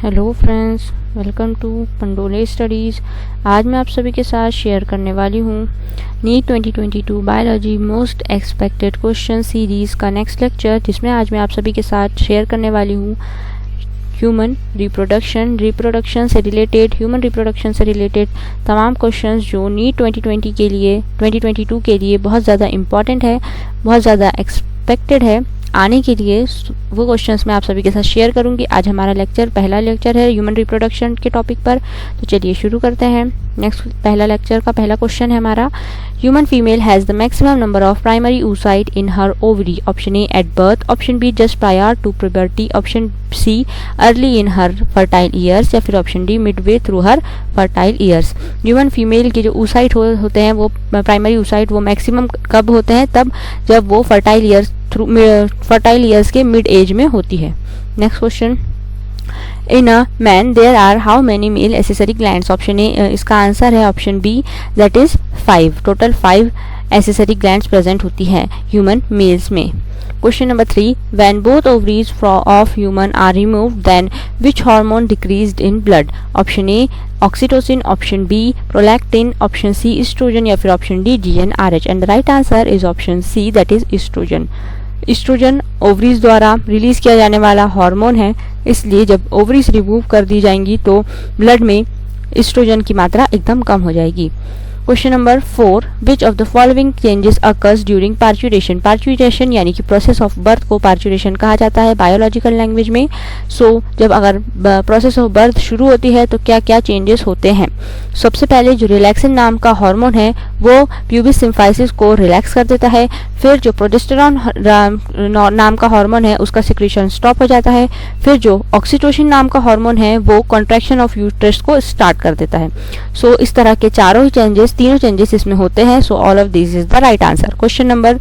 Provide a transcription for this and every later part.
Hello friends, welcome to Pandole studies. आज मैं आप सभी के साथ शेयर करने वाली हूँ NEET 2022 biology most expected question series का नेक्स्ट लेक्चर, जिसमें आज मैं आप सभी के साथ शेयर करने वाली हूँ ह्यूमन रिप्रोडक्शन से रिलेटेड तमाम क्वेश्चंस जो नीट 2022 के लिए बहुत ज़्यादा इम्पॉर्टेंट है, बहुत ज़्यादा एक्सपेक्टेड है आने के लिए। वो क्वेश्चंस मैं आप सभी के साथ शेयर करूंगी। आज हमारा पहला लेक्चर है ह्यूमन रिप्रोडक्शन के टॉपिक पर। तो चलिए शुरू करते हैं। नेक्स्ट पहला लेक्चर का पहला क्वेश्चन है हमारा, human female has the maximum number of primary oocyte in her ovary. Option A at birth, option B just prior to puberty, option C early in her fertile years, या फिर option D midway through her fertile years. Human female के जो oocyte होते हैं, वो primary oocyte वो maximum कब होते हैं? तब जब वो फर्टाइल ईयर्स के मिड एज में होती है। Next question, in a man there are how many male accessory glands. Option A इसका आंसर है option B, that is 5। Total 5 accessory glands present होती है ह्यूमन मेल्स में। Question number 3, when both ovaries of human are removed then which hormone decreased in blood. Option A oxytocin, option B prolactin, option C oestrogen, या फिर option D GnRH। And the right answer is option C, that is oestrogen. Oestrogen ovaries द्वारा release किया जाने वाला hormone है, इसलिए जब ovaries remove कर दी जाएंगी तो ब्लड में एस्ट्रोजन की मात्रा एकदम कम हो जाएगी। Question number 4, which of the following changes occurs during parturition. Parturition यानी कि प्रोसेस ऑफ बर्थ को पार्चुरेशन कहा जाता है बायोलॉजिकल लैंग्वेज में। जब अगर प्रोसेस ऑफ बर्थ शुरू होती है तो क्या क्या चेंजेस होते हैं? सबसे पहले जो रिलैक्सिन नाम का हार्मोन है वो प्यूबिस सिम्फाइसिस को रिलैक्स कर देता है। फिर जो प्रोजेस्टेरॉन नाम का हार्मोन है उसका सिक्रीशन स्टॉप हो जाता है। फिर जो ऑक्सीटोसिन नाम का हार्मोन है वो कॉन्ट्रैक्शन ऑफ यूट्रस को स्टार्ट कर देता है। इस तरह के तीनों चेंजेस इसमें होते हैं। All of this is the right answer. Question number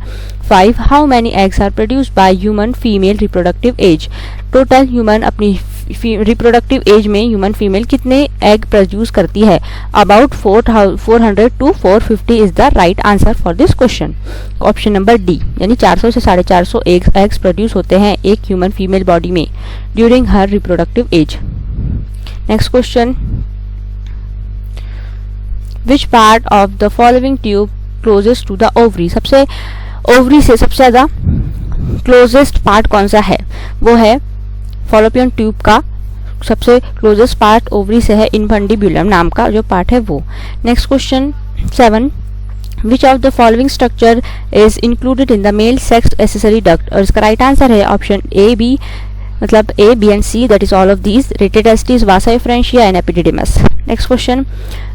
5, how many eggs are produced by human female reproductive age. Total human अपनी रिप्रोडक्टिव एज में ह्यूमन फीमेल कितने एग प्रोड्यूस करती है? About 400 to 450 is the right answer for this question. Option number D, यानी 400 से 450 eggs produce होते हैं एक ह्यूमन फीमेल बॉडी में during her reproductive age. Next question, which part of the following tube closest to the ovary. Ovary से सबसे ज्यादा closest part कौन सा है? वो है फॉलोपियन ट्यूब का सबसे क्लोजेस्ट पार्ट ओवरी से है, इन्फंडिब्युलम नाम का जो पार्ट है वो। Next question 7, which of the following structure is included in the male sex accessory duct. और इसका राइट आंसर है ऑप्शन ए बी, मतलब A B and C, that is all of these, rete testis, vasa efferentia and epididymis. Next question,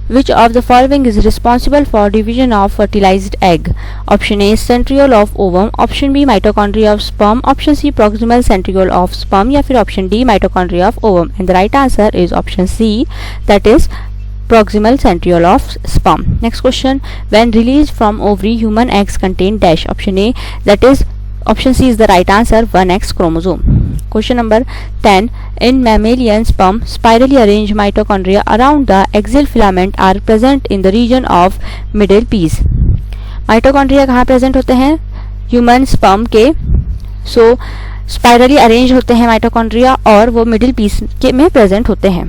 which of the following is responsible for division of fertilized egg? Option A centriole of ovum, option B mitochondria of sperm, option C proximal centriole of sperm, या फिर option D mitochondria of ovum। And the right answer is option C, that is proximal centriole of sperm. Next question, when released from ovary human eggs contain dash। Option A, that is option C is the right answer, 1X chromosome. Question number 10, in mammalian sperm spirally arranged mitochondria around the axial filament are present in the region of middle piece। Mitochondria कहाँ present होते हैं? Human sperm के spirally arrange होते हैं mitochondria, और वो middle piece के में प्रेजेंट होते हैं।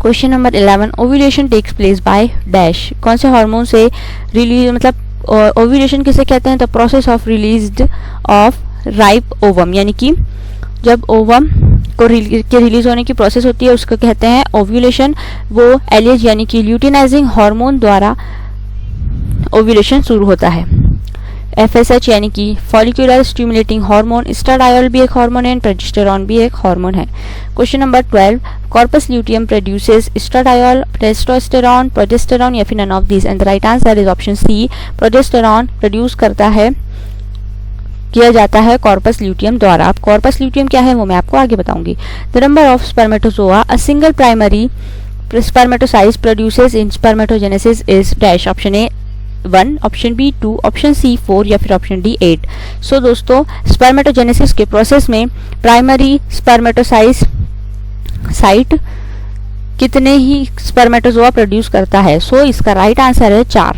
Question number 11, ovulation takes place by dash. कौन से हार्मोन से रिलीज, मतलब ओव्यूलेशन किसे कहते हैं? The process of release of ripe ovum, यानी कि जब ओवम को रिलीज होने की प्रोसेस होती है उसको कहते हैं ओव्यूलेशन। वो एलएच यानी कि ल्यूटिनाइजिंग हार्मोन द्वारा ओव्यूलेशन शुरू होता है। FSH यानी कि फॉलिकुलर स्टिमुलेटिंग हार्मोन, एस्ट्राडायोल भी एक हार्मोन है, प्रोजेस्टेरॉन भी एक हार्मोन है। Question number 12, corpus luteum produces oestradiol, testosterone, progesterone, या फिर none of this. And the right answer is option C, progesterone produce किया जाता है कॉर्पस ल्यूटियम द्वारा। अब कॉर्पस ल्यूटियम क्या है वो मैं आपको आगे बताऊंगी। The number of spermatozoa a single primary spermatocyte produces in spermatogenesis is dash. Option A 1, option B 2, option C 4, या फिर ऑप्शन डी 8। दोस्तों स्पर्मेटोजेनेसिस के प्रोसेस में प्राइमरी स्पर्मेटोसाइट कितने ही स्पर्मेटोजोआ प्रोड्यूस करता है? इसका राइट आंसर है 4।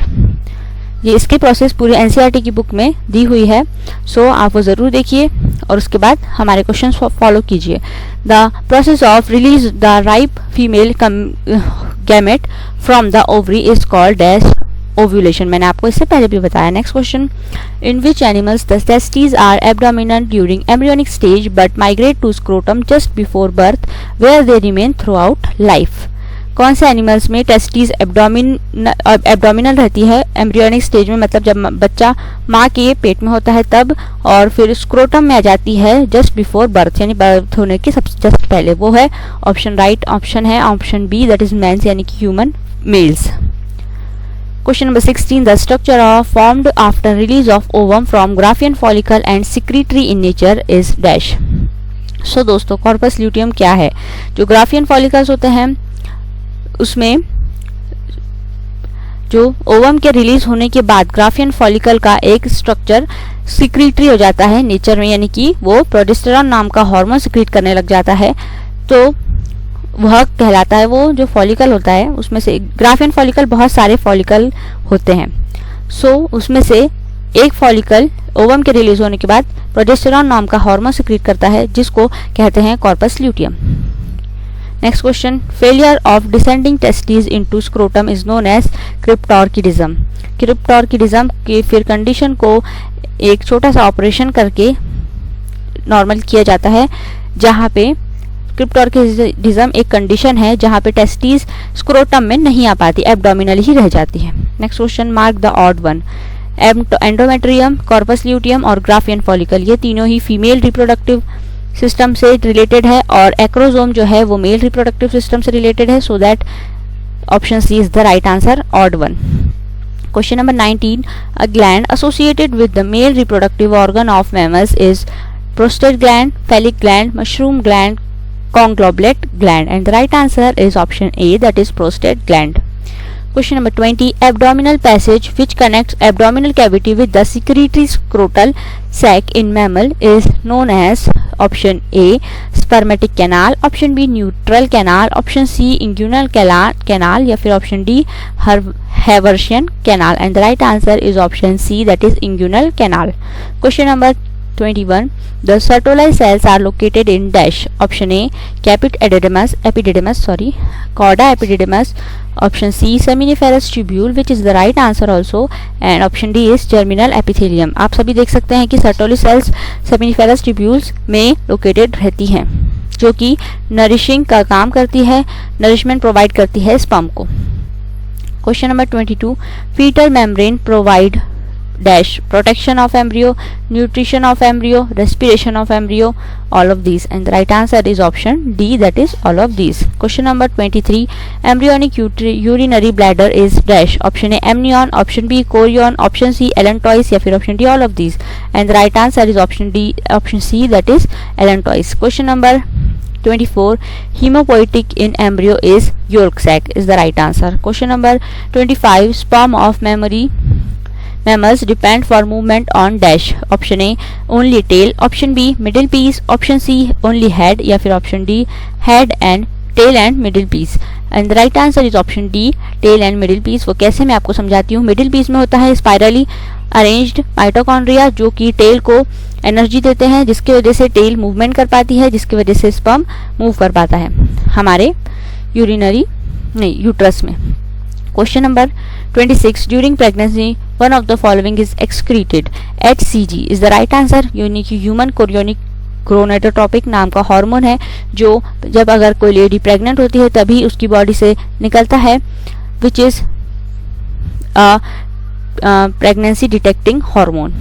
ये इसकी प्रोसेस पूरी एनसीईआरटी की बुक में दी हुई है, सो आप वो ज़रूर देखिए और उसके बाद हमारे क्वेश्चंस फॉलो कीजिए। The process of release the ripe female gamete from the ovary is called as ovulation. मैंने आपको इससे पहले भी बताया। Next question, in which animals the testis are abdominal during embryonic stage but migrate to scrotum just before birth where they remain throughout life. कौन से animals में testis abdominal रहती है एम्ब्रियोनिक स्टेज में, मतलब जब बच्चा माँ के पेट में होता है तब, और फिर स्क्रोटम में आ जाती है जस्ट बिफोर बर्थ यानी बर्थ होने के सबसे जस्ट पहले। वो है ऑप्शन राइट ऑप्शन है option B, that is men's यानी कि human males. Question number 16. The structure of formed after release of ovum from Graafian follicle and secretory in nature is dash. So दोस्तों corpus luteum क्या है? जो Graafian follicles होते हैं उसमें जो ओवम के रिलीज होने के बाद ग्राफियन फॉलिकल का एक स्ट्रक्चर सिक्रीटरी हो जाता है नेचर में, यानी कि वो प्रोजेस्टेरॉन नाम का हार्मोन सिक्रीट करने लग जाता है, तो वह कहलाता है। वो जो फॉलिकल होता है उसमें से ग्राफियन फॉलिकल बहुत सारे फॉलिकल होते हैं, सो उसमें से एक फॉलिकल ओवम के रिलीज होने के बाद प्रोजेस्टेरॉन नाम का हार्मोन सिक्रीट करता है जिसको कहते हैं corpus luteum. Next question, failure of descending testis into scrotum is known as cryptorchidism. Cryptorchidism की फिर कंडीशन को एक छोटा सा ऑपरेशन करके नॉर्मल किया जाता है, जहाँ पे क्रिप्टोर्किडिज्म एक कंडीशन है जहाँ पे टेस्टिस स्क्रोटम में नहीं आ पाती, एब्डोमिनल ही रह जाती है। Next question, mark the odd one. Endometrium, corpus luteum और ग्राफियन फॉलिकल ये तीनों ही फीमेल रिप्रोडक्टिव सिस्टम से रिलेटेड है और एक्रोसोम जो है वो मेल रिप्रोडक्टिव सिस्टम से रिलेटेड है, so that option C is the right answer, odd one. Question number 19, a gland associated with the male reproductive organ of mammals is prostate gland, phallic gland, mushroom gland, conglobulate gland, and the right answer is option A, that is prostate gland. Question number 20, abdominal passage which connects abdominal cavity with the secretory scrotal sac in mammal is known as option A, spermatic canal, option B, neutral canal, option C, inguinal canal या फिर option D, Haversian canal, and the right answer is option C, that is inguinal canal. Question number 21, the Sertoli cells are located in dash. Option A, chorda epididymis, option C, seminiferous tubule, which is the right answer also, and option D is germinal epithelium. आप सभी देख सकते हैं कि Sertoli cells seminiferous tubules में located रहती हैं, जो कि नरिशिंग का काम करती है, नरिशमेंट प्रोवाइड करती है स्पर्म को। Question number 22, foetal membrane provide dash, protection of embryo, nutrition of embryo, respiration of embryo, all of these, and the right answer is option D, that is all of these. Question number 23, embryonic urinary bladder is dash. Option A, amnion, option B, chorion, option C, allantois या फिर option D, all of these, and the right answer is option D, option C, that is allantois. Question number 24, hemopoietic in embryo is yolk sac is the right answer. Question number 25, sperm of mammals depend for movement on dash. Option A, only tail, option B, middle piece, option C, only head या फिर option D, head and tail and middle piece, and the right answer is option D, tail and middle piece. वो कैसे मैं आपको समझाती हूँ। Middle piece में होता है स्पाइरली अरेंज्ड माइटोकॉन्ड्रिया जो कि टेल को एनर्जी देते हैं, जिसकी वजह से टेल मूवमेंट कर पाती है, जिसकी वजह से स्पर्म मूव कर पाता है हमारे यूट्रस में। Question number 26, during pregnancy one of the following is excreted. HCG is the right answer, यानी कि ह्यूमन कोरियोनिक गोनेडोट्रोपिक नाम का हार्मोन है जो जब अगर कोई लेडी प्रेग्नेंट होती है तभी उसकी बॉडी से निकलता है, which is pregnancy detecting hormone.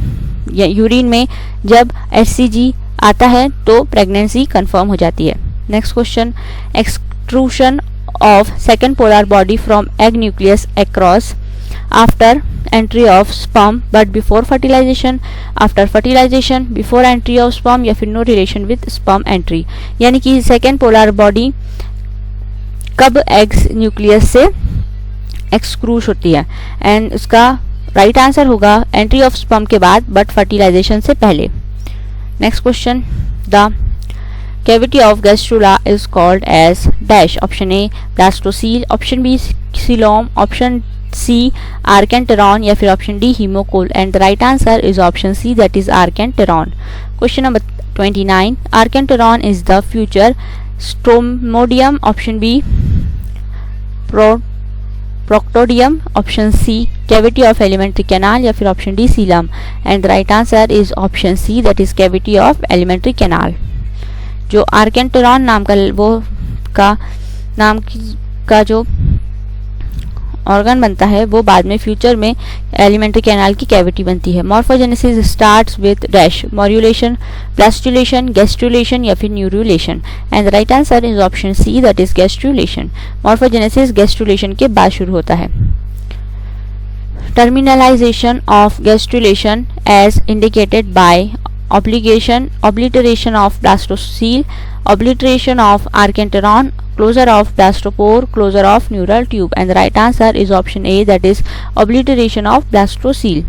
Urine में जब HCG आता है तो प्रेगनेंसी कंफर्म हो जाती है। Next question, extrusion of second polar body from egg nucleus across after entry of sperm but before fertilization, after fertilization, before entry of sperm या फिर no relation with sperm entry, यानी कि second polar body कब egg nucleus से एक्सक्रूज होती है, and इसका right answer होगा entry of sperm के बाद but fertilization से पहले। Next question, the cavity of gastrula is called as dash. Option A, blastocele, option B, coelom, option C archenteron या फिर option D haemocoel, and the right answer is option C that is archenteron. Question number 29, archenteron is the future stomodeum, option B proctodeum, option C cavity of alimentary canal या फिर option D coelom, and the right answer is option C that is cavity of alimentary canal. जो archenteron नाम का जो organ बनता है वो बाद में फ्यूचर में एलिमेंट्री कैनाल की कैविटी बनती है। Morphogenesis starts with dash, morulation, blastulation, gastrulation या फिर neurulation, and the right answer is option C that is gastrulation. Morphogenesis gastrulation के बाद शुरू होता है। Terminalisation of gastrulation as indicated by obliteration of blastocele, obliteration of arkenteron, closure of blastopore, closure of neural tube, and the right answer is option A, that is obliteration of blastocele.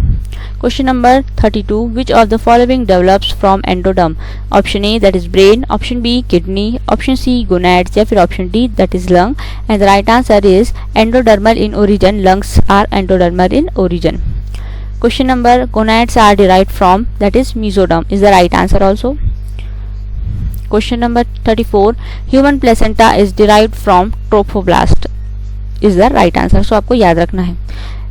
Question number 32, which of the following develops from endoderm? Option A, that is brain, option B kidney, option C gonads या फिर option D that is lung, and the right answer is endodermal in origin. Lungs are endodermal in origin. Question number, gonads are derived from, that is mesoderm, is the right answer also. Question number 34, human placenta is derived from trophoblast, is the right answer. So आपको याद रखना है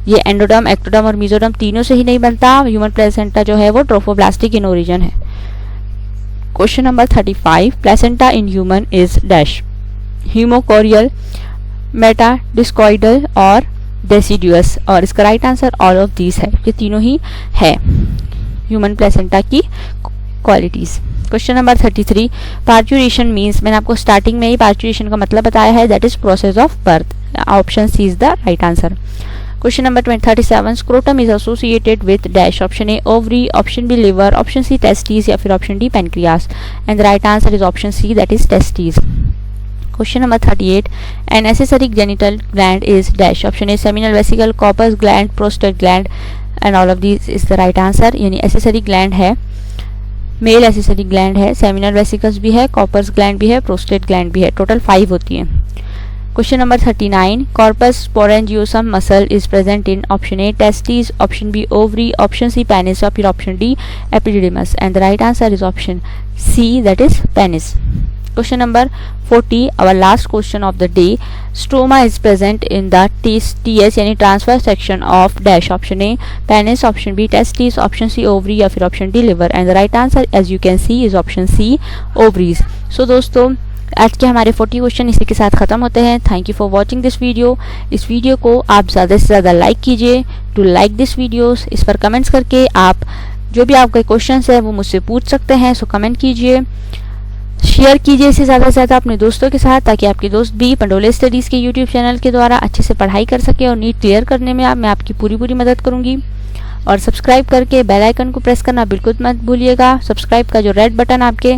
ये endoderm, ectoderm और mesoderm तीनों से ही नहीं बनता। ह्यूमन प्लेसेंटा जो है वो ट्रोफोब्लास्टिक इन ओरिजिन है। Question number 35, placenta in human is dash, haemochorial, metadiscoidal और डेसिडुअस, और इसका right answer all of these है। ये तीनों ही है ह्यूमन प्लेसेंटा की qualities. Question number 33, parturition means, मैंने आपको स्टार्टिंग में ही पार्चुरेशन का मतलब बताया है, that is process of birth. Option C is the right answer. Question number 37, scrotum is associated with dash, option A ovary, option B liver, option C testis या फिर option D pancreas, and the right answer is option C that is testis. Question number 38, an accessory genital gland is dash, option A seminal vesicle, corpus gland, prostate gland, and all of these is the right answer। यानी accessory gland है, mail accessory gland है, seminal vesicles भी है, corpus gland भी है, prostate gland भी है, total 5 होती हैं। Question number 39, corpus sporangiosum muscle is present in option A testes, option B ovary, option C penis or option D epididymis, and the right answer is option C that is penis। Question number 40, our last question of the day, stroma is present in the TS यानी transverse section of dash, option A penis, option B testes, option C ovary या फिर option D liver, and the right answer as you can see is option C ovaries। So दोस्तों आज के हमारे 40 question इसी के साथ ख़त्म होते हैं। Thank you for watching this video. इस वीडियो को आप ज़्यादा से ज़्यादा लाइक कीजिए। टू लाइक दिस वीडियोस, इस पर कमेंट्स करके आप जो भी आपके क्वेश्चन है वो मुझसे पूछ सकते हैं। सो कमेंट कीजिए, शेयर कीजिए इसे ज़्यादा से ज़्यादा अपने दोस्तों के साथ, ताकि आपके दोस्त भी पंडोले स्टडीज़ के यूट्यूब चैनल के द्वारा अच्छे से पढ़ाई कर सके और नीट क्लियर करने में मैं आपकी पूरी मदद करूँगी। और सब्सक्राइब करके बेल आइकन को प्रेस करना बिल्कुल मत भूलिएगा। सब्सक्राइब का जो रेड बटन आपके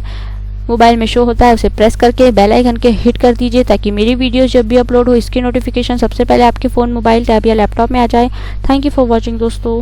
मोबाइल में शो होता है उसे प्रेस करके बेल आइकन के हिट कर दीजिए, ताकि मेरी वीडियोस जब भी अपलोड हो इसकी नोटिफिकेशन सबसे पहले आपके फ़ोन, मोबाइल, टैब या लैपटॉप में आ जाए। थैंक यू फॉर वॉचिंग दोस्तों।